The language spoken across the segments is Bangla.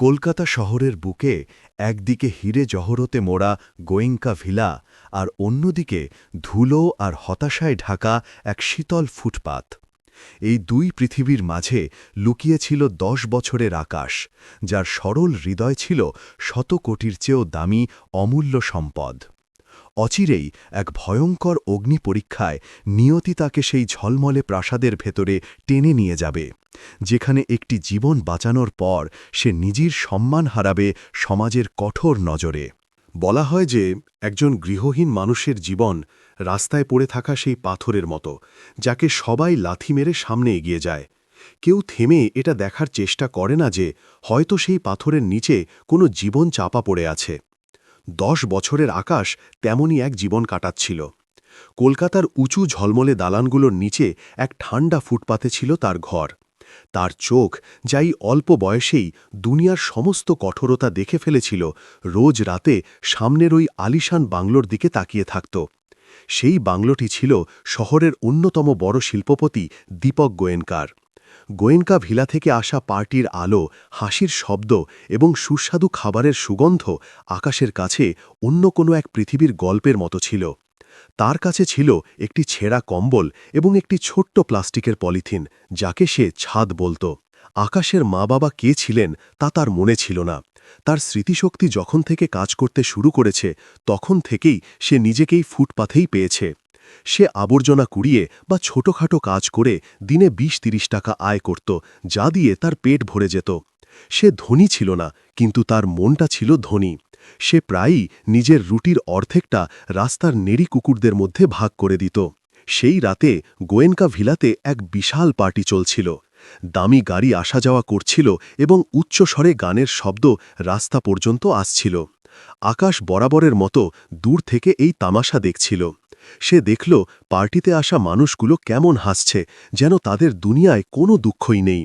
কলকাতা শহরের বুকে একদিকে হিরে জহরতে মোড়া গোয়েঙ্কা ভিলা আর অন্যদিকে ধুলো আর হতাশায় ঢাকা এক শীতল ফুটপাত। এই দুই পৃথিবীর মাঝে লুকিয়েছিল ১০ বছরের আকাশ, যার সরল হৃদয় ছিল শত কোটির চেয়েও দামি অমূল্য সম্পদ। অচিরেই এক ভয়ঙ্কর অগ্নি পরীক্ষায় নিয়তি তাকে সেই ঝলমলে প্রাসাদের ভেতরে টেনে নিয়ে যাবে, যেখানে একটি জীবন বাঁচানোর পর সে নিজের সম্মান হারাবে সমাজের কঠোর নজরে। বলা হয় যে একজন গৃহহীন মানুষের জীবন রাস্তায় পড়ে থাকা সেই পাথরের মতো, যাকে সবাই লাথি মেরে সামনে এগিয়ে যায়। কেউ থেমে এটা দেখার চেষ্টা করে না যে হয়তো সেই পাথরের নিচে কোনো জীবন চাপা পড়ে আছে। ১০ বছরের আকাশ তেমনই এক জীবন কাটাচ্ছিল। কলকাতার উঁচু ঝলমলে দালানগুলোর নিচে এক ঠান্ডা ফুটপাতে ছিল তার ঘর। তার চোখ, যাই অল্প বয়সেই দুনিয়ার সমস্ত কঠোরতা দেখে ফেলেছিল, রোজ রাতে সামনের ওই আলিশান বাংলোর দিকে তাকিয়ে থাকত। সেই বাংলোটি ছিল শহরের অন্যতম বড় শিল্পপতি দীপক গোয়েনকার। গোয়েনকা ভিলা থেকে আসা পার্টির আলো, হাসির শব্দ এবং সুস্বাদু খাবারের সুগন্ধ আকাশের কাছে অন্য কোনো এক পৃথিবীর গল্পের মতো ছিল। তার কাছে ছিল একটি ছেঁড়া কম্বল এবং একটি ছোট্ট প্লাস্টিকের পলিথিন, যাকে সে ছাদ বলত। আকাশের মা বাবা কে ছিলেন তা তার মনে ছিল না। তার স্মৃতিশক্তি যখন থেকে কাজ করতে শুরু করেছে, তখন থেকেই সে নিজেকেই ফুটপাথেই পেয়েছে। সে আবর্জনা কুড়িয়ে বা ছোটখাটো কাজ করে দিনে ২০-৩০ টাকা আয় করত, যা দিয়ে তার পেট ভরে যেত। সে ধনী ছিল না, কিন্তু তার মনটা ছিল ধনী। সে প্রায়ই নিজের রুটির অর্ধেকটা রাস্তার নেড়ি কুকুরদের মধ্যে ভাগ করে দিত। সেই রাতে গোয়েনকা ভিলাতে এক বিশাল পার্টি চলছিল। দামি গাড়ি আসা যাওয়া করছিল এবং উচ্চস্বরে গানের শব্দ রাস্তা পর্যন্ত আসছিল। আকাশ বরাবরের মতো দূর থেকে এই তামাশা দেখছিল। সে দেখল পার্টিতে আসা মানুষগুলো কেমন হাসছে, যেন তাদের দুনিয়ায় কোনো দুঃখই নেই।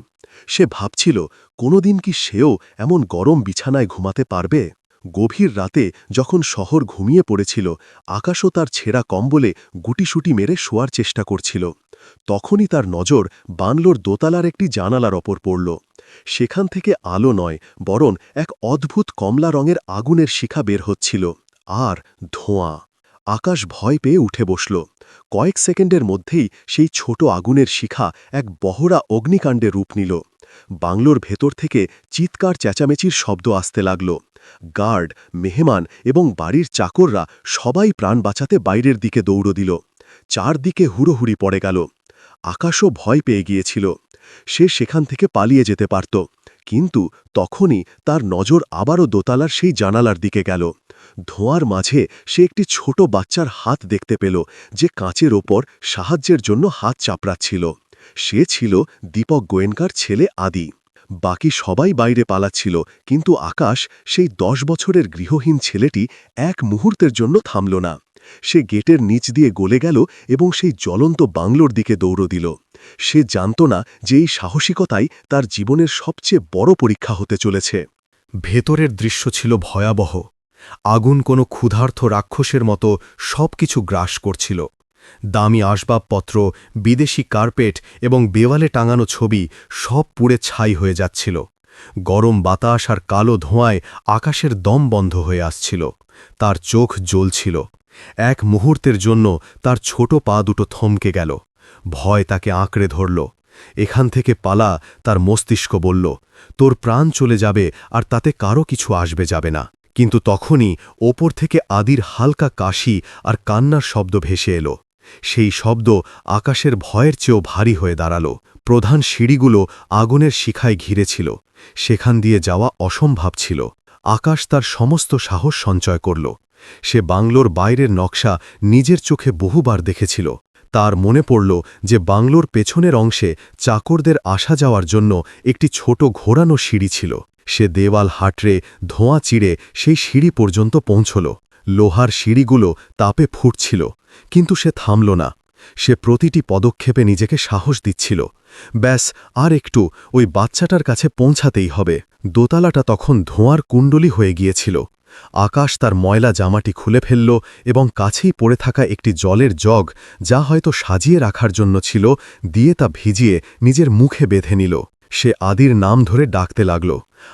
সে ভাবছিল, কোনোদিন কি সেও এমন গরম বিছানায় ঘুমাতে পারবে? গভীর রাতে যখন শহর ঘুমিয়ে পড়েছিল, আকাশও তার ছেঁড়া কম্বলে গুটিসুটি মেরে শোয়ার চেষ্টা করছিল। তখনই তার নজর বাংলোর দোতলার একটি জানালার ওপর পড়ল। সেখান থেকে আলো নয়, বরং এক অদ্ভুত কমলা রঙের আগুনের শিখা বের হচ্ছিল, আর ধোঁয়া। আকাশ ভয় পেয়ে উঠে বসল। কয়েক সেকেন্ডের মধ্যেই সেই ছোট আগুনের শিখা এক বহরা অগ্নিকাণ্ডে রূপ নিল। বাংলোর ভেতর থেকে চিৎকার চেঁচামেচির শব্দ আসতে লাগল। গার্ড, মেহমান এবং বাড়ির চাকররা সবাই প্রাণ বাঁচাতে বাইরের দিকে দৌড় দিল। চারদিকে হুড়োহুড়ি পড়ে গেল। আকাশও ভয় পেয়ে গিয়েছিল। সে সেখান থেকে পালিয়ে যেতে পারত, কিন্তু তখনই তার নজর আবারও দোতলার সেই জানালার দিকে গেল। ধোঁয়ার মাঝে সে একটি ছোট বাচ্চার হাত দেখতে পেল, যে কাঁচের ওপর সাহায্যের জন্য হাত চাপড়াচ্ছিল। সে ছিল দীপক গোয়েনকার ছেলে আদি। বাকি সবাই বাইরে পালাচ্ছিল, কিন্তু আকাশ, সেই ১০ বছরের গৃহহীন ছেলেটি, এক মুহূর্তের জন্য থামল না। সে গেটের নিচ দিয়ে গলে গেল এবং সেই জ্বলন্ত বাংলোর দিকে দৌড় দিল। সে জানত না যে এই সাহসিকতাই তার জীবনের সবচেয়ে বড় পরীক্ষা হতে চলেছে। ভেতরের দৃশ্য ছিল ভয়াবহ। আগুন কোনো ক্ষুধার্ত রাক্ষসের মতো সবকিছু গ্রাস করছিল। দামি আসবাবপত্র, বিদেশি কার্পেট এবং দেওয়ালে টাঙানো ছবি সব পুড়ে ছাই হয়ে যাচ্ছিল। গরম বাতাস আর কালো ধোঁয়ায় আকাশের দম বন্ধ হয়ে আসছিল। তার চোখ জ্বলছিল। এক মুহূর্তের জন্য তার ছোট পা দুটো থমকে গেল। ভয় তাকে আঁকড়ে ধরল। এখান থেকে পালা, তার মস্তিষ্ক বলল। তোর প্রাণ চলে যাবে আর তাতে কারো কিছু আসবে যাবে না। কিন্তু তখনই ওপর থেকে আদির হালকা কাশি আর কান্নার শব্দ ভেসে এলো। সেই শব্দ আকাশের ভয়ের চেয়েও ভারী হয়ে দাঁড়াল। প্রধান সিঁড়িগুলো আগুনের শিখায় ঘিরেছিল। সেখান দিয়ে যাওয়া অসম্ভব ছিল। আকাশ তার সমস্ত সাহস সঞ্চয় করল। সে বাংলোর বাইরের নকশা নিজের চোখে বহুবার দেখেছিল। তার মনে পড়ল যে বাংলোর পেছনের অংশে চাকরদের আসা যাওয়ার জন্য একটি ছোট ঘোরানো সিঁড়ি ছিল। সে দেওয়াল হাটড়ে ধোঁয়া চিড়ে সেই সিঁড়ি পর্যন্ত পৌঁছল। লোহার সিঁড়িগুলো তাপে ফুটছিল, কিন্তু সে থামল না। সে প্রতিটি পদক্ষেপে নিজেকে সাহস দিচ্ছিল। ব্যাস, আর একটু, ওই বাচ্চাটার কাছে পৌঁছাতেই হবে। দোতলাটা তখন ধোঁয়ার কুণ্ডলী হয়ে গিয়েছিল। আকাশ তার ময়লা জামাটি খুলে ফেলল এবং কাছেই পড়ে থাকা একটি জলের জগ, যা হয়তো সাজিয়ে রাখার জন্য ছিল, দিয়ে তা ভিজিয়ে নিজের মুখে বেঁধে নিল। সে আদির নাম ধরে ডাকতে লাগল।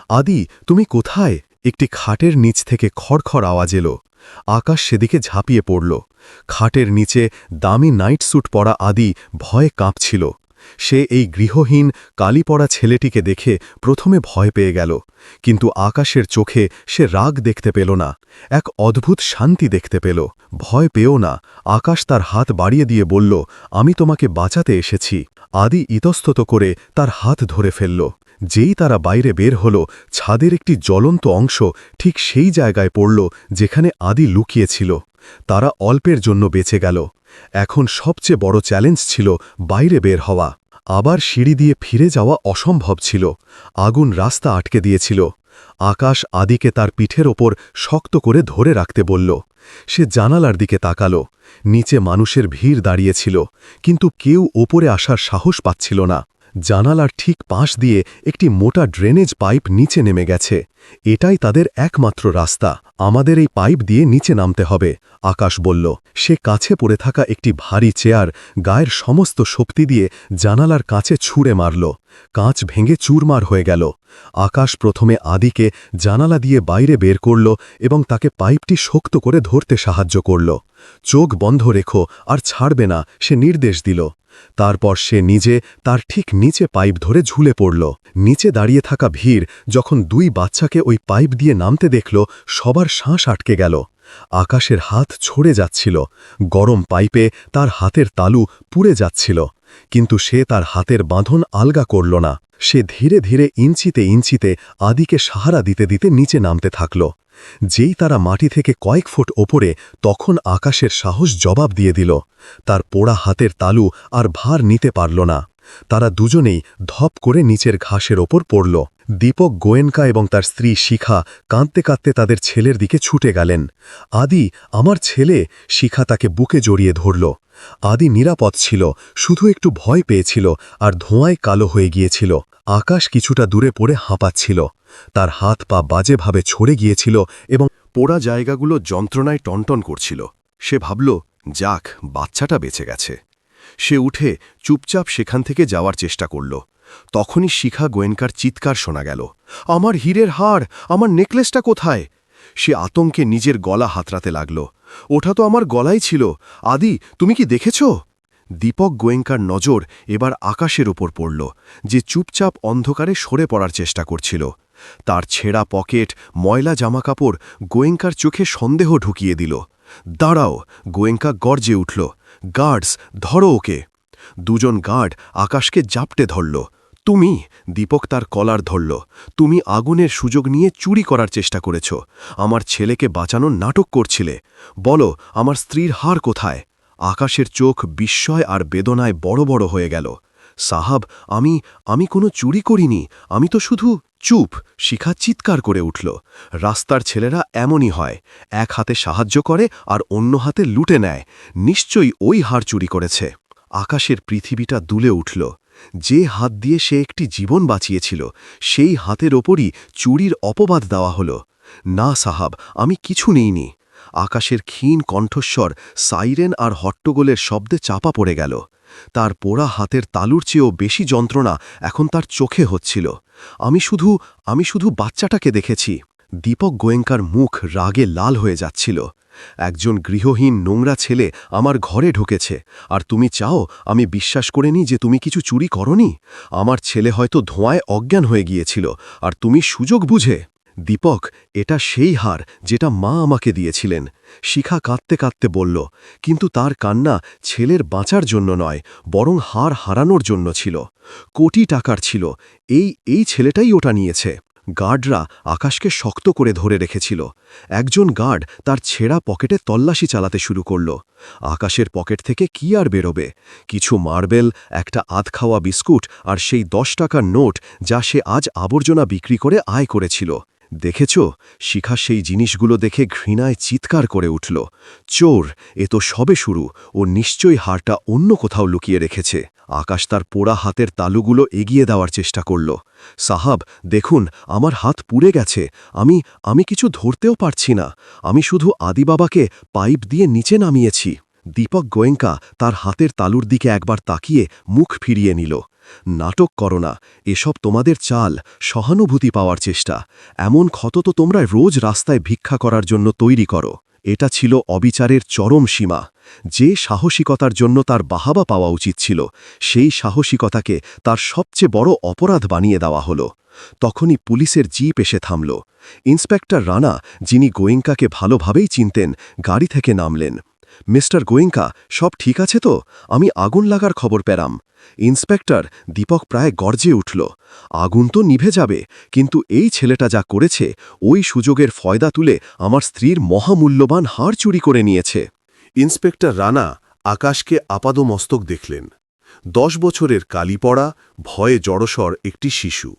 আদি, তুমি কোথায়? একটি খাটের নিচ থেকে খড়খড় আওয়াজ এলো। আকাশ সেদিকে ঝাঁপিয়ে পড়ল। খাটের নিচে দামি নাইট স্যুট পরা আদি ভয়ে কাঁপছিল। সে এই গৃহহীন কালি পড়া ছেলেটিকে দেখে প্রথমে ভয় পেয়ে গেল, কিন্তু আকাশের চোখে সে রাগ দেখতে পেল না, এক অদ্ভুত শান্তি দেখতে পেল। ভয় পেও না, আকাশ তার হাত বাড়িয়ে দিয়ে বলল, আমি তোমাকে বাঁচাতে এসেছি। আদি ইতস্তত করে তার হাত ধরে ফেলল। যেই তারা বাইরে বের হল, ছাদের একটি জ্বলন্ত অংশ ঠিক সেই জায়গায় পড়ল যেখানে আদি লুকিয়েছিল। তারা অল্পের জন্য বেঁচে গেল। এখন সবচেয়ে বড় চ্যালেঞ্জ ছিল বাইরে বের হওয়া। আবার সিঁড়ি দিয়ে ফিরে যাওয়া অসম্ভব ছিল। আগুন রাস্তা আটকে দিয়েছিল। আকাশ আদিকে তার পিঠের ওপর শক্ত করে ধরে রাখতে বলল। সে জানালার দিকে তাকাল। নিচে মানুষের ভিড় দাঁড়িয়েছিল, কিন্তু কেউ ওপরে আসার সাহস পাচ্ছিল না। জানালার ঠিক পাশ দিয়ে একটি মোটা ড্রেনেজ পাইপ নিচে নেমে গেছে। এটাই তাদের একমাত্র রাস্তা। আমাদের এই পাইপ দিয়ে নিচে নামতে হবে, আকাশ বলল। সে কাছে পড়ে থাকা একটি ভারী চেয়ার গায়ের সমস্ত শক্তি দিয়ে জানালার কাছে ছুঁড়ে মারল। কাঁচ ভেঙে চুরমার হয়ে গেল। আকাশ প্রথমে আদিকে জানালা দিয়ে বাইরে বের করল এবং তাকে পাইপটি শক্ত করে ধরতে সাহায্য করল। চোখ বন্ধ রেখো আর ছাড়বে না, সে নির্দেশ দিল। তারপর সে নিজে তার ঠিক নিচে পাইপ ধরে ঝুলে পড়ল। নিচে দাঁড়িয়ে থাকা ভিড় যখন দুই বাচ্চাকে ওই পাইপ দিয়ে নামতে দেখল, সবার শ্বাস আটকে গেল। আকাশের হাত ছড়ে যাচ্ছিল। গরম পাইপে তার হাতের তালু পুড়ে যাচ্ছিল, কিন্তু সে তার হাতের বাঁধন আলগা করল না। সে ধীরে ধীরে ইঞ্চিতে ইঞ্চিতে আদিকে সাহারা দিতে দিতে নিচে নামতে থাকল। যেই তারা মাটি থেকে কয়েক ফুট ওপরে, তখন আকাশের সাহস জবাব দিয়ে দিল। তার পোড়া হাতের তালু আর ভার নিতে পারল না। তারা দুজনেই ধপ করে নিচের ঘাসের ওপর পড়ল। দীপক গোয়েঙ্কা এবং তার স্ত্রী শিখা কাঁদতে কাঁদতে তাদের ছেলের দিকে ছুটে গেলেন। আদি, আমার ছেলে! শিখা তাকে বুকে জড়িয়ে ধরল। আদি নিরাপদ ছিল, শুধু একটু ভয় পেয়েছিল আর ধোঁয়ায় কালো হয়ে গিয়েছিল। আকাশ কিছুটা দূরে পড়ে হাঁপাচ্ছিল। তার হাত পা বাজেভাবে ছড়ে গিয়েছিল এবং পোড়া জায়গাগুলো যন্ত্রণায় টনটন করছিল। সে ভাবল, যাক, বাচ্চাটা বেঁচে গেছে। সে উঠে চুপচাপ সেখান থেকে যাওয়ার চেষ্টা করল। তখনই শিখা গোয়েনকার চিৎকার শোনা গেল, আমার হীরের হাড়, আমার নেকলেসটা কোথায়? সে আতঙ্কে নিজের গলা হাতড়াতে লাগল। ওটা তো আমার গলাই ছিল। আদি, তুমি কি দেখেছ? দীপক গোয়েঙ্কার নজর এবার আকাশের ওপর পড়ল, যে চুপচাপ অন্ধকারে সরে পড়ার চেষ্টা করছিল। তার ছেঁড়া পকেট, ময়লা জামাকাপড় গোয়েঙ্কার চোখে সন্দেহ ঢুকিয়ে দিল। দাঁড়াও! গোয়েঙ্কা গর্জে উঠল, গার্ডস, ধরো ওকে! দুজন গার্ড আকাশকে জাপটে ধরল। তুমি! দীপক তার কলার ধরল। তুমি আগুনের সুযোগ নিয়ে চুরি করার চেষ্টা করেছ। আমার ছেলেকে বাঁচানোর নাটক করছিলে। বলো, আমার স্ত্রীর হার কোথায়? আকাশের চোখ বিস্ময় আর বেদনায় বড় বড় হয়ে গেল। সাহাব, আমি কোনো চুরি করিনি, আমি তো শুধু... চুপ! শিখা চিৎকার করে উঠল। রাস্তার ছেলেরা এমনই হয়, এক হাতে সাহায্য করে আর অন্য হাতে লুটে নেয়। নিশ্চয়ই ওই হার চুরি করেছে। আকাশের পৃথিবীটা দুলে উঠল। যে হাত দিয়ে সে একটি জীবন বাঁচিয়েছিল, সেই হাতের ওপরই চুরির অপবাদ দেওয়া হল। না সাহাব, আমি কিছু নেইনি। আকাশের ক্ষীণ কণ্ঠস্বর সাইরেন আর হট্টগোলের শব্দে চাপা পড়ে গেল। তার পোড়া হাতের তালুর চেয়েও বেশি যন্ত্রণা এখন তার চোখে হচ্ছিল। আমি শুধু বাচ্চাটাকে দেখেছি। দীপক গোয়েঙ্কার মুখ রাগে লাল হয়ে যাচ্ছিল। একজন গৃহহীন নোংরা ছেলে আমার ঘরে ঢুকেছে, আর তুমি চাও আমি বিশ্বাস করে নিই যে তুমি কিছু চুরি করনি? আমার ছেলে হয়তো ধোঁয়ায় অজ্ঞান হয়ে গিয়েছিল, আর তুমি সুযোগ বুঝে... দীপক, এটা সেই হার যেটা মা আমাকে দিয়েছিলেন। শিখা কাঁদতে কাঁদতে বলল, কিন্তু তার কান্না ছেলের বাঁচার জন্য নয়, বরং হার হারানোর জন্য ছিল। কোটি টাকার ছিল। এই ছেলেটাই ওটা নিয়েছে। গার্ডরা আকাশকে শক্ত করে ধরে রেখেছিল। একজন গার্ড তার ছেঁড়া পকেটে তল্লাশি চালাতে শুরু করল। আকাশের পকেট থেকে কি আর বেরোবে? কিছু মার্বেল, একটা আধখাওয়া বিস্কুট আর সেই 10 টাকার নোট যা সে আজ আবর্জনা বিক্রি করে আয় করেছিল। দেখেছ? শিখা সেই জিনিসগুলো দেখে ঘৃণায় চিৎকার করে উঠল। চোর! এ তো সবে শুরু। ও নিশ্চয়ই হারটা অন্য কোথাও লুকিয়ে রেখেছে। আকাশ তার পোড়া হাতের তালুগুলো এগিয়ে দেওয়ার চেষ্টা করল। সাহাব, দেখুন, আমার হাত পুড়ে গেছে। আমি কিছু ধরতেও পারছি না। আমি শুধু আদি বাবাকে পাইপ দিয়ে নিচে নামিয়েছি। দীপক গোয়েঙ্কা তার হাতের তালুর দিকে একবার তাকিয়ে মুখ ফিরিয়ে নিল। নাটক করো না, এসব তোমাদের চাল, সহানুভূতি পাওয়ার চেষ্টা। এমন ক্ষত তো তোমরা রোজ রাস্তায় ভিক্ষা করার জন্য তৈরি করো। এটা ছিল অবিচারের চরম সীমা। যে সাহসিকতার জন্য তার বাহাবা পাওয়া উচিত ছিল, সেই সাহসিকতাকে তার সবচেয়ে বড় অপরাধ বানিয়ে দেওয়া হলো। তখনই পুলিশের জিপ এসে থামল। ইন্সপেক্টর রানা, যিনি গোয়েঙ্কাকে ভালোভাবেই চিনতেন, গাড়ি থেকে নামলেন। মিস্টার গোয়েঙ্কা, সব ঠিক আছে তো? আমি আগুন লাগার খবর পেলাম। ইন্সপেক্টর দীপক প্রায় গর্জে উঠল। আগুন তো নিভে যাবে, কিন্তু এই ছেলেটা যা করেছে, ওই সুযোগের ফয়দা তুলে আমার স্ত্রীর মহামূল্যবান হার চুরি করে নিয়েছে। ইন্সপেক্টর রানা আকাশকে আপাদমস্তক দেখলেন। 10 বছরের কালিপড়া, ভয়ে জড়সর একটি শিশু।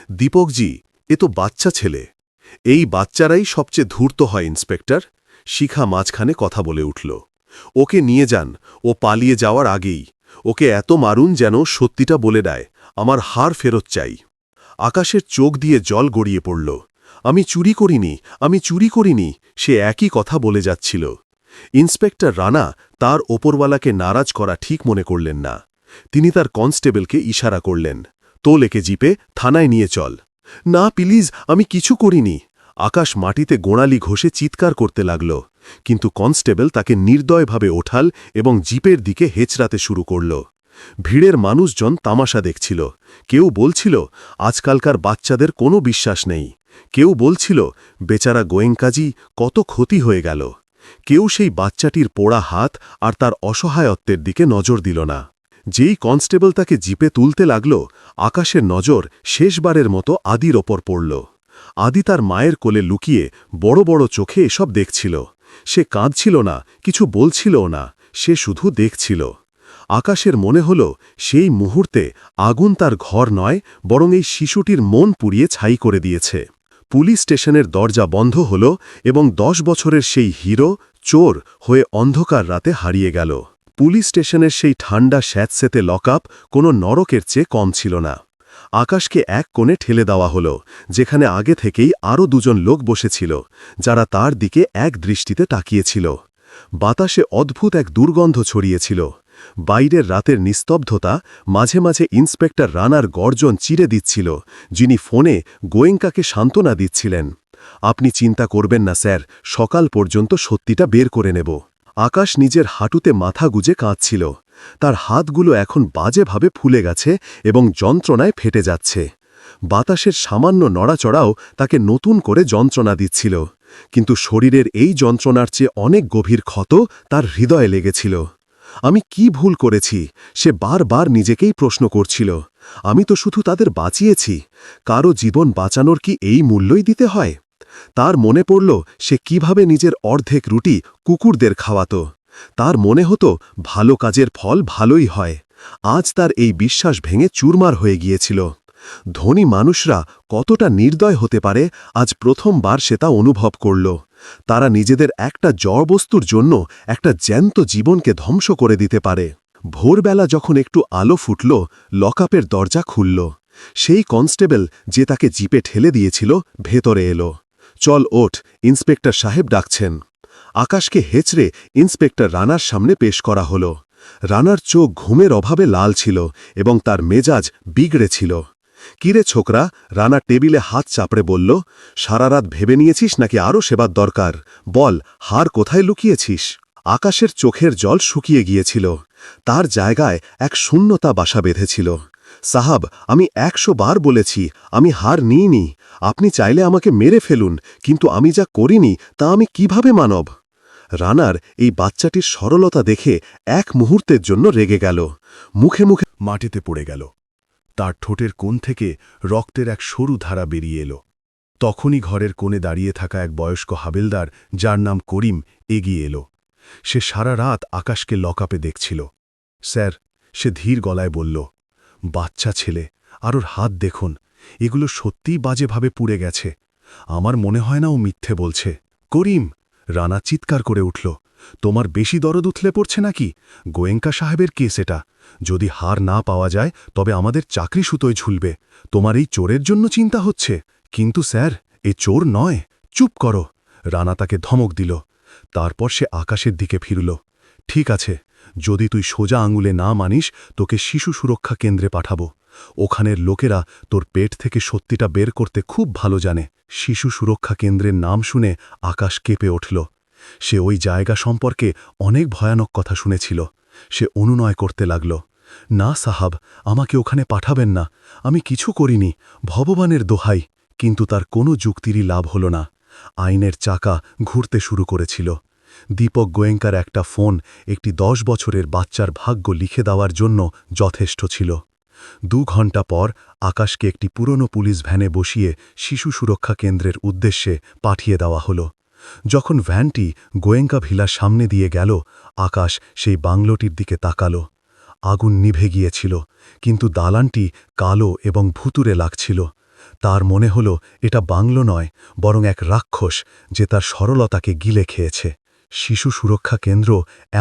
দীপকজি, এ তো বাচ্চা ছেলে। এই বাচ্চারাই সবচেয়ে ধূর্ত হয় ইন্সপেক্টর। শিখা মাঝখানে কথা বলে উঠল। ওকে নিয়ে যান, ও পালিয়ে যাওয়ার আগেই। ওকে এত মারুন যেন সত্যিটা বলে দেয়, আমার হার ফেরত চাই। আকাশের চোখ দিয়ে জল গড়িয়ে পড়ল। আমি চুরি করিনি, আমি চুরি করিনি, সে একই কথা বলে যাচ্ছিল। ইন্সপেক্টর রানা তার ওপরওয়ালাকে নারাজ করা ঠিক মনে করলেন না। তিনি তার কনস্টেবলকে ইশারা করলেন, তোল একে জিপে, থানায় নিয়ে চল। না প্লিজ, আমি কিছু করিনি। আকাশ মাটিতে গোড়ালি ঘষে চিৎকার করতে লাগল, কিন্তু কনস্টেবল তাকে নির্দয়ভাবে ওঠাল এবং জিপের দিকে হেঁচড়াতে শুরু করল। ভিড়ের মানুষজন তামাশা দেখছিল। কেউ বলছিল, আজকালকার বাচ্চাদের কোনো বিশ্বাস নেই। কেউ বলছিল, বেচারা গোয়েঙ্কাজি, কত ক্ষতি হয়ে গেল। কেউ সেই বাচ্চাটির পোড়া হাত আর তার অসহায়ত্বের দিকে নজর দিল না। যেই কনস্টেবল তাকে জিপে তুলতে লাগল, আকাশের নজর শেষবারের মতো আদির ওপর পড়ল। আদি তার মায়ের কোলে লুকিয়ে বড় বড় চোখে এসব দেখছিল। সে কাঁদছিল না, কিছু বলছিলও না, সে শুধু দেখছিল। আকাশের মনে হল সেই মুহূর্তে আগুন তার ঘর নয়, বরং এই শিশুটির মন পুড়িয়ে ছাই করে দিয়েছে। পুলিশ স্টেশনের দরজা বন্ধ হল এবং 10 বছরের সেই হিরো চোর হয়ে অন্ধকার রাতে হারিয়ে গেল। পুলিশ স্টেশনের সেই ঠান্ডা স্যাঁতস্যাঁতে লকআপ কোনো নরকের চেয়ে কম ছিল না। আকাশকে এক কোণে ঠেলে দেওয়া হল, যেখানে আগে থেকেই আরও 2জন লোক বসেছিল, যারা তার দিকে এক দৃষ্টিতে তাকিয়েছিল। বাতাসে অদ্ভুত এক দুর্গন্ধ ছড়িয়েছিল। বাইরের রাতের নিস্তব্ধতা মাঝে মাঝে ইন্সপেক্টর রানার গর্জন চিরে দিচ্ছিল, যিনি ফোনে গোয়েঙ্কাকে সান্ত্বনা দিচ্ছিলেন। আপনি চিন্তা করবেন না স্যার, সকাল পর্যন্ত সত্যিটা বের করে নেব। আকাশ নিজের হাঁটুতে মাথা গুজে কাঁদছিল। তার হাতগুলো এখন বাজেভাবে ফুলে গেছে এবং যন্ত্রণায় ফেটে যাচ্ছে। বাতাসের সামান্য নড়াচড়াও তাকে নতুন করে যন্ত্রণা দিচ্ছিল, কিন্তু শরীরের এই যন্ত্রণার চেয়ে অনেক গভীর ক্ষত তার হৃদয়ে লেগেছিল। আমি কি ভুল করেছি, সে বারবার নিজেকেই প্রশ্ন করছিল। আমি তো শুধু তাদের বাঁচিয়েছি, কারো জীবন বাঁচানোর কি এই মূল্যই দিতে হয়? তার মনে পড়ল সে কিভাবে নিজের অর্ধেক রুটি কুকুরদের খাওয়াত। তার মনে হতো ভালো কাজের ফল ভালোই হয়। আজ তার এই বিশ্বাস ভেঙে চুরমার হয়ে গিয়েছিল। ধনী মানুষরা কতটা নির্দয় হতে পারে, আজ প্রথমবার সে তা অনুভব করল। তারা নিজেদের একটা জড়বস্তুর জন্য একটা জ্যান্ত জীবনকে ধ্বংস করে দিতে পারে। ভোরবেলা যখন একটু আলো ফুটল, লকআপের দরজা খুলল। সেই কনস্টেবল যে তাকে জিপে ঠেলে দিয়েছিল ভেতরে এলো। চল ওঠ, ইন্সপেক্টর সাহেব ডাকছেন। আকাশকে হেঁচড়ে ইন্সপেক্টর রানার সামনে পেশ করা হল। রানার চোখ ঘুমের অভাবে লাল ছিল এবং তার মেজাজ বিগড়ে ছিল। কিরে ছোকরা, রানা টেবিলে হাত চাপড়ে বলল, সারা রাত ভেবে নিয়েছিস নাকি আরও সেবার দরকার? বল, হার কোথায় লুকিয়েছিস? আকাশের চোখের জল শুকিয়ে গিয়েছিল। তার জায়গায় এক শূন্যতা বাসা বেঁধেছিল। সাহাব, আমি 100 বার বলেছি, আমি হার নিইনি। আপনি চাইলে আমাকে মেরে ফেলুন, কিন্তু আমি যা করিনি তা আমি কিভাবে মানব? রানার এই বাচ্চাটির সরলতা দেখে এক মুহূর্তের জন্য রেগে গেল। মুখে মুখে মাটিতে পড়ে গেল। তার ঠোঁটের কোণ থেকে রক্তের এক সরু ধারা বেরিয়ে এলো। তখনই ঘরের কোণে দাঁড়িয়ে থাকা এক বয়স্ক হাবেলদার, যার নাম করিম, এগিয়ে এলো। সে সারা রাত আকাশকে লকআপে দেখছিল। স্যার, সে ধীর গলায় বলল, বাচ্চা ছেলে, আর ওর হাত দেখুন, এগুলো সত্যিই বাজেভাবে পুড়ে গেছে। আমার মনে হয় না ও মিথ্যে বলছে। করিম, রানা চিৎকার করে উঠল, তোমার বেশি দরদ উথলে পড়ছে নাকি? গোয়েঙ্কা সাহেবের কেস এটা। যদি হার না পাওয়া যায় তবে আমাদের চাকরি সুতোয় ঝুলবে। তোমার এই চোরের জন্য চিন্তা হচ্ছে, কিন্তু স্যার, এ চোর নয়। চুপ করো, রানা তাকে ধমক দিল। তারপর সে আকাশের দিকে ফিরল। ঠিক আছে, যদি তুই সোজা আঙুলে না মানিস তোকে শিশু সুরক্ষা কেন্দ্রে পাঠাবো। ওখানের লোকেরা তোর পেট থেকে সত্যিটা বের করতে খুব ভালো জানে। শিশু সুরক্ষা কেন্দ্রের নাম শুনে আকাশ কেঁপে উঠল। সে ওই জায়গা সম্পর্কে অনেক ভয়ানক কথা শুনেছিল। সে অনুনয় করতে লাগল, না সাহাব, আমাকে ওখানে পাঠাবেন না, আমি কিছু করিনি, ভগবানের দোহাই। কিন্তু তার কোনো যুক্তিরই লাভ হল না। আইনের চাকা ঘুরতে শুরু করেছিল। দীপক গোয়েঙ্কার একটা ফোন একটি 10 বছরের বাচ্চার ভাগ্য লিখে দেওয়ার জন্য যথেষ্ট ছিল। 2 ঘণ্টা পর আকাশকে একটি পুরনো পুলিশ ভ্যানে বসিয়ে শিশু সুরক্ষা কেন্দ্রের উদ্দেশ্যে পাঠিয়ে দেওয়া হল। যখন ভ্যানটি গোয়েঙ্কা ভিলার সামনে দিয়ে গেল, আকাশ সেই বাংলোটির দিকে তাকাল। আগুন নিভে গিয়েছিল, কিন্তু দালানটি কালো এবং ভুতুরে লাগছিল। তার মনে হল এটা বাংলো নয়, বরং এক রাক্ষস যে তার সরলতাকে গিলে খেয়েছে। শিশু সুরক্ষা কেন্দ্র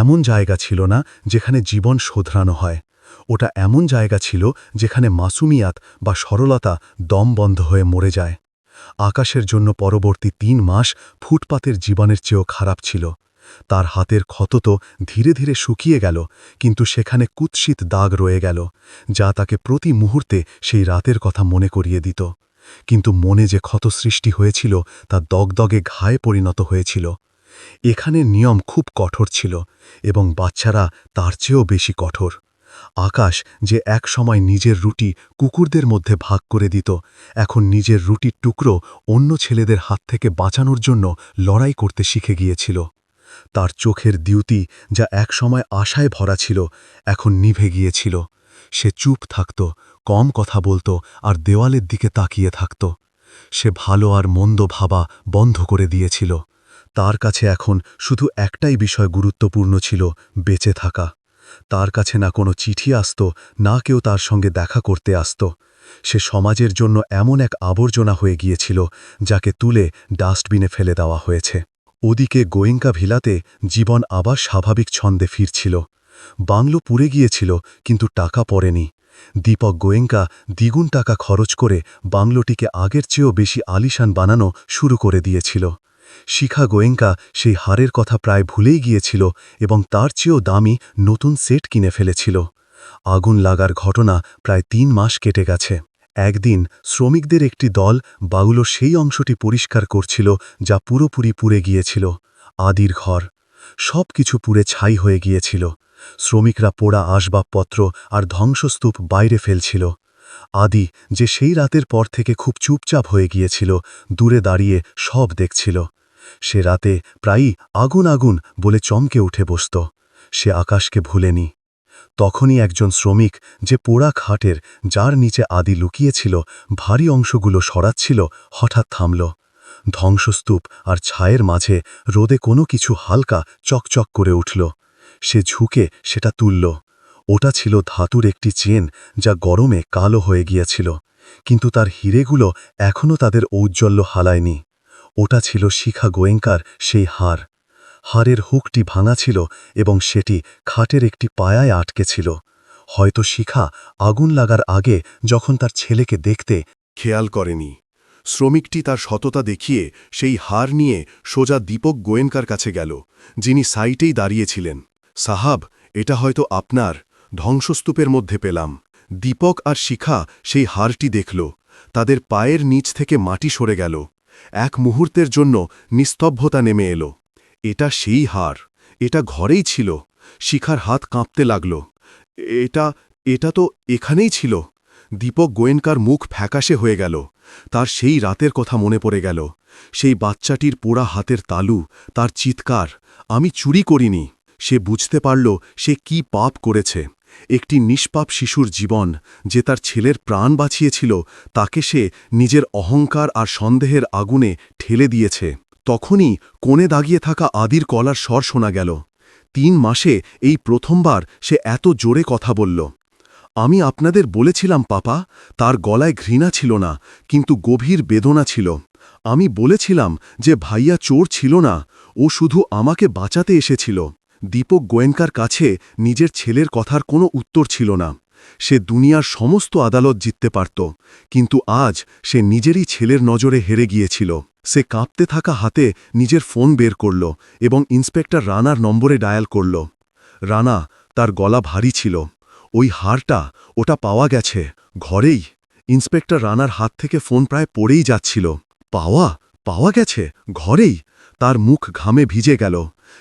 এমন জায়গা ছিল না যেখানে জীবন শোধরানো হয়। ওটা এমন জায়গা ছিল যেখানে মাসুমিয়াত বা সরলতা দম বন্ধ হয়ে মরে যায়। আকাশের জন্য পরবর্তী 3 মাস ফুটপাতের জীবনের চেয়েও খারাপ ছিল। তার হাতের ক্ষত তো ধীরে ধীরে শুকিয়ে গেল, কিন্তু সেখানে কুৎসিত দাগ রয়ে গেল, যা তাকে প্রতি মুহূর্তে সেই রাতের কথা মনে করিয়ে দিত। কিন্তু মনে যে ক্ষত সৃষ্টি হয়েছিল তা দগদগে ঘায়ে পরিণত হয়েছিল। এখানের নিয়ম খুব কঠোর ছিল, এবং বাচ্চারা তার চেয়েও বেশি কঠোর। আকাশ, যে এক সময় নিজের রুটি কুকুরদের মধ্যে ভাগ করে দিত, এখন নিজের রুটির টুকরো অন্য ছেলেদের হাত থেকে বাঁচানোর জন্য লড়াই করতে শিখে গিয়েছিল। তার চোখের দ্যুতি, যা এক সময় আশায় ভরা ছিল, এখন নিভে গিয়েছিল। সে চুপ থাকত, কম কথা বলত আর দেওয়ালের দিকে তাকিয়ে থাকত। সে ভালো আর মন্দ ভাবা বন্ধ করে দিয়েছিল। তার কাছে এখন শুধু একটাই বিষয় গুরুত্বপূর্ণ ছিল, বেঁচে থাকা। তার কাছে না কোনো চিঠি আসত, না কেউ তার সঙ্গে দেখা করতে আসত। সে সমাজের জন্য এমন এক আবর্জনা হয়ে গিয়েছিল, যাকে তুলে ডাস্টবিনে ফেলে দেওয়া হয়েছে। ওদিকে গোয়েঙ্কা ভিলাতে জীবন আবার স্বাভাবিক ছন্দে ফিরছিল। বাংলো পুড়ে গিয়েছিল, কিন্তু টাকা পড়েনি। দীপক গোয়েঙ্কা দ্বিগুণ টাকা খরচ করে বাংলোটিকে আগের চেয়েও বেশি আলিশান বানানো শুরু করে দিয়েছিল। শিখা গোয়েঙ্কা সেই হারের কথা প্রায় ভুলেই গিয়েছিল এবং তার চেয়েও দামি নতুন সেট কিনে ফেলেছিল। আগুন লাগার ঘটনা প্রায় 3 মাস কেটে গেছে। একদিন শ্রমিকদের একটি দল বাংলোর সেই অংশটি পরিষ্কার করছিল যা পুরোপুরি পুড়ে গিয়েছিল। আদির ঘর, সব কিছু পুড়ে ছাই হয়ে গিয়েছিল। শ্রমিকরা পোড়া আসবাবপত্র আর ধ্বংসস্তূপ বাইরে ফেলছিল। আদি, যে সেই রাতের পর থেকে খুব চুপচাপ হয়ে গিয়েছিল, দূরে দাঁড়িয়ে সব দেখছিল। সে রাতে প্রায়ই আগুন আগুন বলে চমকে উঠে বসত। সে আকাশকে ভুলেনি। তখনই একজন শ্রমিক, যে পোড়া খাটের যার নিচে আদি লুকিয়েছিল ভারী অংশগুলো সরাচ্ছিল, হঠাৎ থামল। ধ্বংসস্তূপ আর ছায়ের মাঝে রোদে কোনো কিছু হালকা চকচক করে উঠল। সে ঝুঁকে সেটা তুলল। ওটা ছিল ধাতুর একটি চেন, যা গরমে কালো হয়ে গিয়েছিল, কিন্তু তার হিরেগুলো এখনও তাদের ঔজ্জ্বল্য হারায়নি। ওটা ছিল শিখা গোয়েঙ্কার সেই হার। হারের হুকটি ভাঙা ছিল এবং সেটি খাটের একটি পায়ায় আটকে ছিল। হয়তো শিখা আগুন লাগার আগে যখন তার ছেলেকে দেখতে খেয়াল করেনি। শ্রমিকটি তার সততা দেখিয়ে সেই হার নিয়ে সোজা দীপক গোয়েঙ্কার কাছে গেল, যিনি সাইটেই দাঁড়িয়েছিলেন। সাহাব, এটা হয়তো আপনার, ধ্বংসস্তূপের মধ্যে পেলাম। দীপক আর শিখা সেই হারটি দেখল। তাদের পায়ের নিচ থেকে মাটি সরে গেল। এক মুহূর্তের জন্য নিস্তব্ধতা নেমে এলো। এটা সেই হার, এটা ঘরেই ছিল। শিখার হাত কাঁপতে লাগল। এটা তো এখানেই ছিল। দীপক গোয়েঙ্কার মুখ ফ্যাকাশে হয়ে গেল। তার সেই রাতের কথা মনে পড়ে গেল। সেই বাচ্চাটির পোড়া হাতের তালু, তার চিৎকার, আমি চুরি করিনি। সে বুঝতে পারল সে কি পাপ করেছে। একটি নিষ্পাপ শিশুর জীবন, যে তার ছেলের প্রাণ বাঁচিয়েছিল, তাকে সে নিজের অহংকার আর সন্দেহের আগুনে ঠেলে দিয়েছে। তখনই কোণে দাগিয়ে থাকা আদির গলার স্বর শোনা গেল। 3 মাসে এই প্রথমবার সে এত জোরে কথা বলল। আমি আপনাদের বলেছিলাম পাপা। তার গলায় ঘৃণা ছিল না, কিন্তু গভীর বেদনা ছিল। আমি বলেছিলাম যে ভাইয়া চোর ছিল না, ও শুধু আমাকে বাঁচাতে এসেছিল। দীপক গোয়েঙ্কার কাছে নিজের ছেলের কথার কোনো উত্তর ছিল না। সে দুনিয়ার সমস্ত আদালত জিততে পারত, কিন্তু আজ সে নিজেরই ছেলের নজরে হেরে গিয়েছিল। সে কাঁপতে থাকা হাতে নিজের ফোন বের করল এবং ইন্সপেক্টর রানার নম্বরে ডায়াল করল। রানা, তার গলা ভারী ছিল। ওই হারটা, ওটা পাওয়া গেছে ঘরেই। ইন্সপেক্টর রানার হাত থেকে ফোন প্রায় পড়েই যাচ্ছিল। পাওয়া গেছে ঘরেই? তার মুখ ঘামে ভিজে গেল।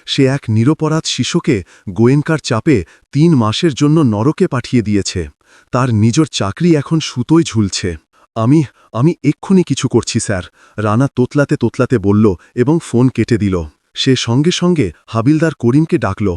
সে এক নিরপরাধ শিশুকে গোয়েঙ্কার চাপে 3 মাসের জন্য নরকে পাঠিয়ে দিয়েছে। তার নিজের চাকরি এখন সুতোয় ঝুলছে। আমি এক্ষুনি কিছু করছি স্যার, রানা তোতলাতে তোতলাতে বলল এবং ফোন কেটে দিল। সে সঙ্গে সঙ্গে হাবিলদার করিমকে ডাকল।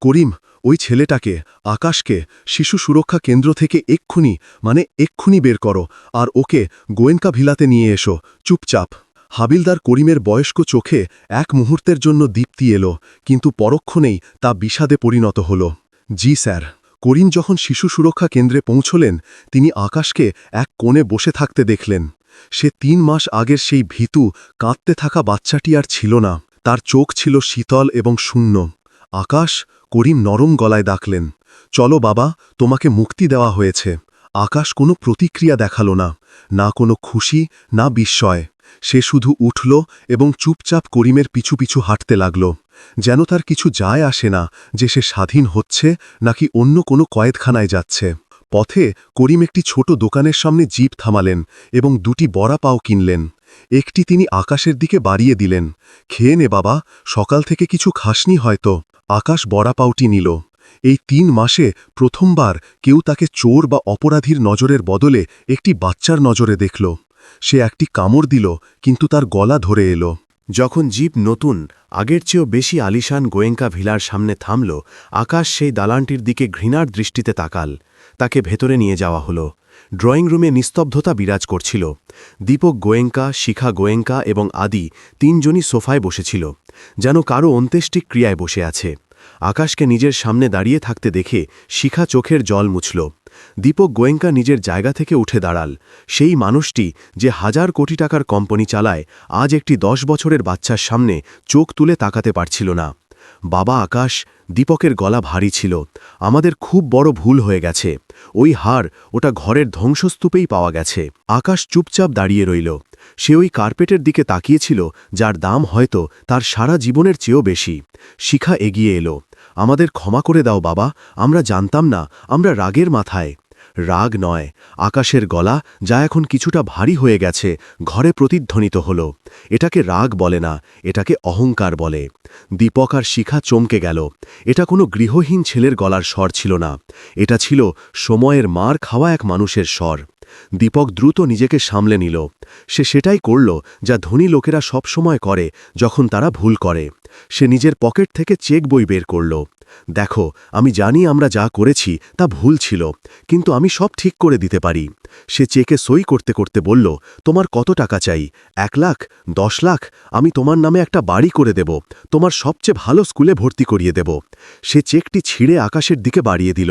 করিম, ওই ছেলেটাকে, আকাশকে শিশু সুরক্ষা কেন্দ্র থেকে এক্ষুনি বের করো, আর ওকে গোয়েঙ্কা ভিলাতে নিয়ে এসো, চুপচাপ। হাবিলদার করিমের বয়স্ক চোখে এক মুহূর্তের জন্য দীপ্তি এলো, কিন্তু পরক্ষণেই তা বিষাদে পরিণত হল। জি স্যার। করিম যখন শিশু সুরক্ষা কেন্দ্রে পৌঁছলেন, তিনি আকাশকে এক কোণে বসে থাকতে দেখলেন। সে 3 মাস আগের সেই ভীতু, কাঁদতে থাকা বাচ্চাটি আর ছিল না। তার চোখ ছিল শীতল এবং শূন্য। আকাশ, করিম নরম গলায় ডাকলেন। চলো বাবা, তোমাকে মুক্তি দেওয়া হয়েছে। আকাশ কোনো প্রতিক্রিয়া দেখালো না, না কোনো খুশি, না বিস্ময়। সে শুধু উঠল এবং চুপচাপ করিমের পিছু পিছু হাঁটতে লাগল, যেন তার কিছু যায় আসে না যে সে স্বাধীন হচ্ছে নাকি অন্য কোনো কয়েদখানায় যাচ্ছে। পথে করিম একটি ছোট দোকানের সামনে জিপ থামালেন এবং 2টি বড়া পাও কিনলেন। একটি তিনি আকাশের দিকে বাড়িয়ে দিলেন। খেয়ে নে বাবা, সকাল থেকে কিছু খাসনি হয়তো। আকাশ বড়া পাওটি নিল। এই 3 মাসে প্রথমবার কেউ তাকে চোর বা অপরাধীর নজরের বদলে একটি বাচ্চার নজরে দেখল। সে একটি কামড় দিল, কিন্তু তার গলা ধরে এলো। যখন জিপ নতুন, আগের চেয়েও বেশি আলিশান গোয়েঙ্কা ভিলার সামনে থামল, আকাশ সেই দালানটির দিকে ঘৃণার দৃষ্টিতে তাকাল। তাকে ভেতরে নিয়ে যাওয়া হলো। ড্রয়িং রুমে নিস্তব্ধতা বিরাজ করছিল। দীপক গোয়েঙ্কা, শিখা গোয়েঙ্কা এবং আদি 3 জনই সোফায় বসেছিল, যেন কারো অন্ত্যেষ্টিক ক্রিয়ায় বসে আছে। আকাশকে নিজের সামনে দাঁড়িয়ে থাকতে দেখে শিখা চোখের জল মুছল। দীপক গোয়েঙ্কা নিজের জায়গা থেকে উঠে দাঁড়াল। সেই মানুষটি যে 1000 কোটি টাকার কোম্পানি চালায়, আজ একটি 10 বছরের বাচ্চার সামনে চোখ তুলে তাকাতে পারছিল না। বাবা আকাশ, দীপকের গলা ভারী ছিল, আমাদের খুব বড় ভুল হয়ে গেছে। ওই হার, ওটা ঘরের ধ্বংসস্তূপেই পাওয়া গেছে। আকাশ চুপচাপ দাঁড়িয়ে রইল। সে ওই কার্পেটের দিকে তাকিয়েছিল, যার দাম হয়তো তার সারা জীবনের চেয়েও বেশি। শিখা এগিয়ে এলো। আমাদের ক্ষমা করে দাও বাবা, আমরা জানতাম না, আমরা রাগের মাথায়। রাগ নয়, আকাশের গলা, যা এখন কিছুটা ভারী হয়ে গেছে, ঘরে প্রতিধ্বনিত হল। এটাকে রাগ বলে না, এটাকে অহংকার বলে। দীপক আর শিখা চমকে গেল। এটা কোনো গৃহহীন ছেলের গলার স্বর ছিল না, এটা ছিল সময়ের মার খাওয়া এক মানুষের স্বর। দীপক দ্রুত নিজেকে সামলে নিল। সে সেটাই করল যা ধনী লোকেরা সব সময় করে যখন তারা ভুল করে। সে নিজের পকেট থেকে চেক বই বের করল। দেখো, আমি জানি আমরা যা করেছি তা ভুল ছিল, কিন্তু আমি সব ঠিক করে দিতে পারি। সে চেকে সই করতে করতে বলল, তোমার কত টাকা চাই? 1 লাখ, 10 লাখ? আমি তোমার নামে একটা বাড়ি করে দেব, তোমার সবচেয়ে ভালো স্কুলে ভর্তি করিয়ে দেব। সে চেকটি ছিঁড়ে আকাশের দিকে বাড়িয়ে দিল।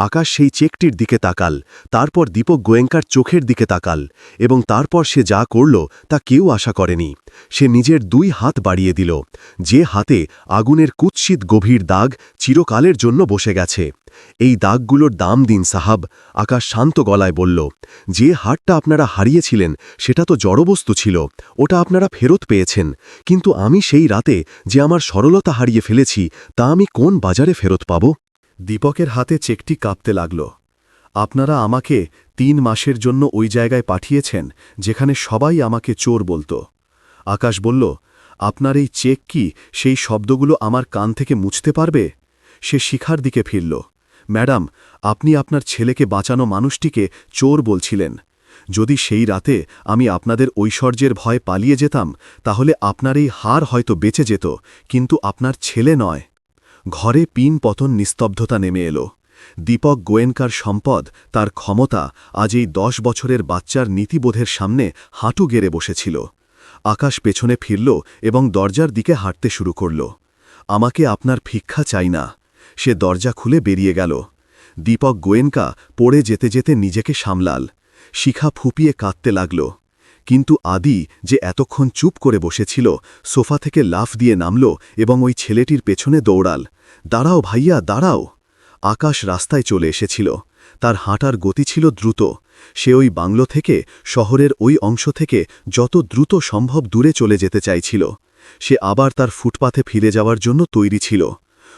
আকাশ সেই চেকটির দিকে তাকাল, তারপর দীপক গোয়েঙ্কার চোখের দিকে তাকাল, এবং তারপর সে যা করল তা কেউ আশা করেনি। সে নিজের 2 হাত বাড়িয়ে দিল, যে হাতে আগুনের কুৎসিত গভীর দাগ চিরকালের জন্য বসে গেছে। এই দাগগুলোর দাম দিন সাহাব, আকাশ শান্ত গলায় বলল। যে হারটা আপনারা হারিয়েছিলেন সেটা তো জড়বস্তু ছিল, ওটা আপনারা ফেরত পেয়েছেন, কিন্তু আমি সেই রাতে যে আমার সরলতা হারিয়ে ফেলেছি, তা আমি কোন বাজারে ফেরত পাব? দীপকের হাতে চেকটি কাঁপতে লাগল। আপনারা আমাকে 3 মাসের জন্য ওই জায়গায় পাঠিয়েছেন যেখানে সবাই আমাকে চোর বলতো। আকাশ বলল, আপনার এই চেক কি সেই শব্দগুলো আমার কান থেকে মুছতে পারবে? সে শিখার দিকে ফিরল। ম্যাডাম, আপনি আপনার ছেলেকে বাঁচানো মানুষটিকে চোর বলছিলেন। যদি সেই রাতে আমি আপনাদের ঐশ্বর্যের ভয়ে পালিয়ে যেতাম, তাহলে আপনার এই হার হয়তো বেঁচে যেত, কিন্তু আপনার ছেলে নয়। ঘরে পিন পতন নিস্তব্ধতা নেমে এলো। দীপক গোয়েঙ্কার সম্পদ, তার ক্ষমতা আজ এই 10 বছরের বাচ্চার নীতিবোধের সামনে হাঁটু গেড়ে বসেছিল। আকাশ পেছনে ফিরল এবং দরজার দিকে হাঁটতে শুরু করল। আমাকে আপনার ভিক্ষা চাই না। সে দরজা খুলে বেরিয়ে গেল। দীপক গোয়েঙ্কা পড়ে যেতে যেতে নিজেকে সামলাল। শিখা ফুপিয়ে কাঁদতে লাগল। কিন্তু আদি, যে এতক্ষণ চুপ করে বসেছিল, সোফা থেকে লাফ দিয়ে নামল এবং ওই ছেলেটির পেছনে দৌড়াল। দাঁড়াও ভাইয়া, দাঁড়াও। আকাশ রাস্তায় চলে এসেছিল। তার হাঁটার গতি ছিল দ্রুত। সে ওই বাংলো থেকে, শহরের ওই অংশ থেকে যত দ্রুত সম্ভব দূরে চলে যেতে চাইছিল। সে আবার তার ফুটপাথে ফিরে যাওয়ার জন্য তৈরি ছিল।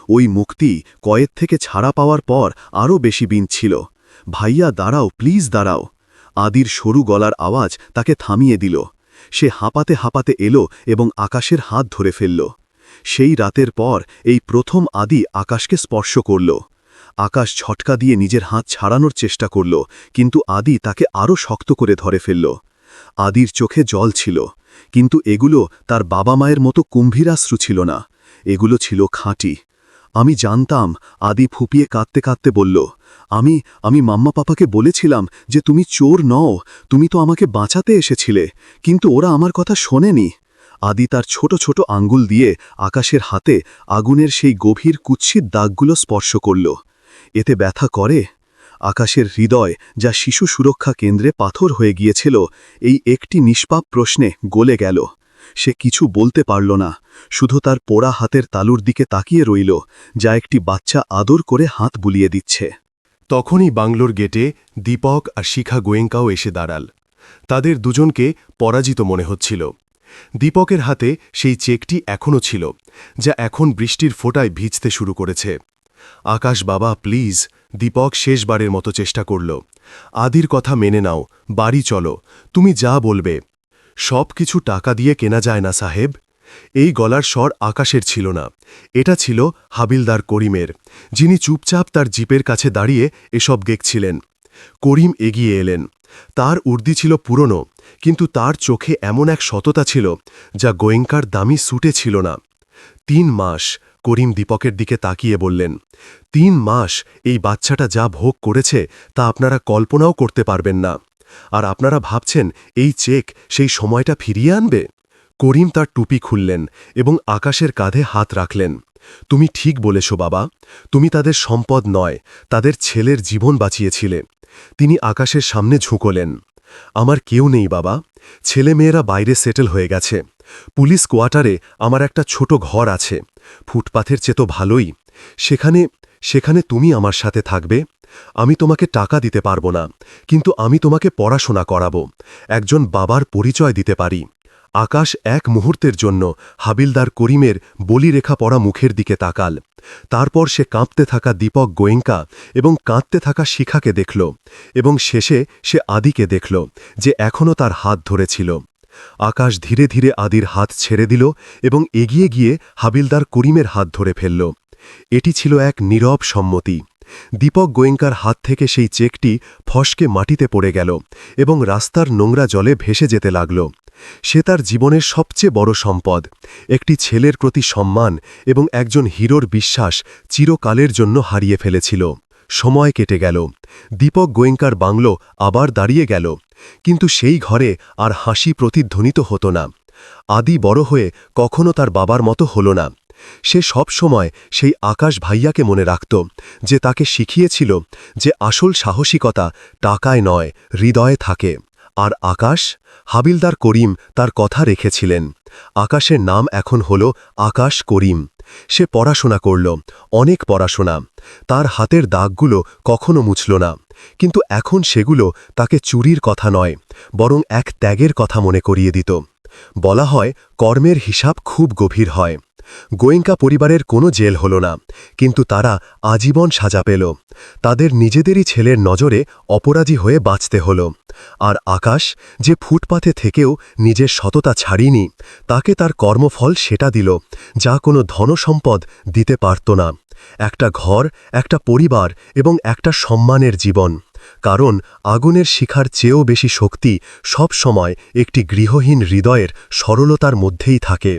ওই মুক্তি কয়েদ থেকে ছাড়া পাওয়ার পর আরও বেশি বিঁধছিল। ভাইয়া দাঁড়াও, প্লিজ দাঁড়াও। আদির সরু গলার আওয়াজ তাকে থামিয়ে দিল। সে হাঁপাতে হাঁপাতে এলো এবং আকাশের হাত ধরে ফেলল। সেই রাতের পর এই প্রথম আদি আকাশকে স্পর্শ করল। আকাশ ঝটকা দিয়ে নিজের হাত ছাড়ানোর চেষ্টা করল, কিন্তু আদি তাকে আরও শক্ত করে ধরে ফেলল। আদির চোখে জল ছিল, কিন্তু এগুলো তার বাবা মায়ের মতো কুম্ভীরাশ্রু ছিল না, এগুলো ছিল খাঁটি। আমি জানতাম। আদি ফুপিয়ে কাঁদতে কাঁদতে বলল, আমি মাম্মা পাপাকে বলেছিলাম যে তুমি চোর নও, তুমি তো আমাকে বাঁচাতে এসেছিলে, কিন্তু ওরা আমার কথা শোনেনি। আদি তার ছোট ছোট আঙ্গুল দিয়ে আকাশের হাতে আগুনের সেই গভীর কুৎসিত দাগগুলো স্পর্শ করল। এতে ব্যথা করে? আকাশের হৃদয়, যা শিশু সুরক্ষা কেন্দ্রে পাথর হয়ে গিয়েছিল, এই একটি নিষ্পাপ প্রশ্নে গলে গেল। সে কিছু বলতে পারল না, শুধু তার পোড়া হাতের তালুর দিকে তাকিয়ে রইল, যা একটি বাচ্চা আদর করে হাত বুলিয়ে দিচ্ছে। তখনই বাংলোর গেটে দীপক আর শিখা গোয়েঙ্কাও এসে দাঁড়াল। তাদের দুজনকে পরাজিত মনে হচ্ছিল। দীপকের হাতে সেই চেকটি এখনও ছিল, যা এখন বৃষ্টির ফোঁটায় ভিজতে শুরু করেছে। আকাশ বাবা, প্লিজ, দীপক শেষবারের মতো চেষ্টা করল। আদির কথা মেনে নাও, বাড়ি চলো, তুমি যা বলবে। সব কিছু টাকা দিয়ে কেনা যায় না সাহেব। এই গলার স্বর আকাশের ছিল না, এটা ছিল হাবিলদার করিমের, যিনি চুপচাপ তার জিপের কাছে দাঁড়িয়ে এসব দেখছিলেন। করিম এগিয়ে এলেন। তার উর্দি ছিল পুরনো, কিন্তু তার চোখে এমন এক সততা ছিল যা গোয়েঙ্কার দামি স্যুটে ছিল না। 3 মাস, করিম দীপকের দিকে তাকিয়ে বললেন। 3 মাস এই বাচ্চাটা যা ভোগ করেছে তা আপনারা কল্পনাও করতে পারবেন না। আর আপনারা ভাবছেন এই চেক সেই সময়টা ফিরিয়ে আনবে? করিম তার টুপি খুললেন এবং আকাশের কাঁধে হাত রাখলেন। তুমি ঠিক বলেছ বাবা, তুমি তাদের সম্পদ নয়, তাদের ছেলের জীবন বাঁচিয়েছিলে। তিনি আকাশের সামনে ঝুঁকলেন। আমার কেউ নেই বাবা, ছেলেমেয়েরা বাইরে সেটেল হয়ে গেছে। পুলিশ কোয়ার্টারে আমার একটা ছোট ঘর আছে, ফুটপাথের চেয়ে তো ভালোই। সেখানে তুমি আমার সাথে থাকবে। আমি তোমাকে টাকা দিতে পারবো না, কিন্তু আমি তোমাকে পড়াশোনা করাবো, একজন বাবার পরিচয় দিতে পারি। আকাশ এক মুহূর্তের জন্য হাবিলদার করিমের বলিরেখা পড়া মুখের দিকে তাকাল। তারপর সে কাঁপতে থাকা দীপক গোয়েঙ্কা এবং কাঁদতে থাকা শিখাকে দেখল, এবং শেষে সে আদিকে দেখল, যে এখনও তার হাত ধরেছিল। আকাশ ধীরে ধীরে আদির হাত ছেড়ে দিল এবং এগিয়ে গিয়ে হাবিলদার করিমের হাত ধরে ফেলল। এটি ছিল এক নীরব সম্মতি। দীপক গোয়েঙ্কার হাত থেকে সেই চেকটি ফসকে মাটিতে পড়ে গেল এবং রাস্তার নোংরা জলে ভেসে যেতে লাগল। সে তার জীবনের সবচেয়ে বড় সম্পদ, একটি ছেলের প্রতি সম্মান এবং একজন হিরোর বিশ্বাস চিরকালের জন্য হারিয়ে ফেলেছিল। সময় কেটে গেল। দীপক গোয়েঙ্কার বাংলো আবার দাঁড়িয়ে গেল, কিন্তু সেই ঘরে আর হাসি প্রতিধ্বনিত হতো না। আদি বড় হয়ে কখনো তার বাবার মতো হল না। সে সব সময় সেই আকাশ ভাইয়াকে মনে রাখত, যে তাকে শিখিয়েছিল যে আসল সাহসিকতা টাকায় নয়, হৃদয়ে থাকে। আর আকাশ, হাবিলদার করিম তার কথা রেখেছিলেন। আকাশের নাম এখন হল আকাশ করিম। সে পড়াশোনা করল, অনেক পড়াশোনা। তার হাতের দাগগুলো কখনো মুছল না, কিন্তু এখন সেগুলো তাকে চুরির কথা নয়, বরং এক ত্যাগের কথা মনে করিয়ে দিত। বলা হয়, কর্মের হিসাব খুব গভীর হয়। গোয়েঙ্কা পরিবারের কোনো জেল হল না, কিন্তু তারা আজীবন সাজা পেল। তাদের নিজেদেরই ছেলের নজরে অপরাধী হয়ে বাঁচতে হল। আর আকাশ, যে ফুটপাথে থেকেও নিজের সততা ছাড়িনি, তাকে তার কর্মফল সেটা দিল, যা কোনো ধনসম্পদ দিতে পারত না। একটা ঘর, একটা পরিবার এবং একটা সম্মানের জীবন। কারণ আগুনের শিখার চেয়েও বেশি শক্তি সব সময় একটি গৃহহীন হৃদয়ের সরলতার মধ্যেই থাকে।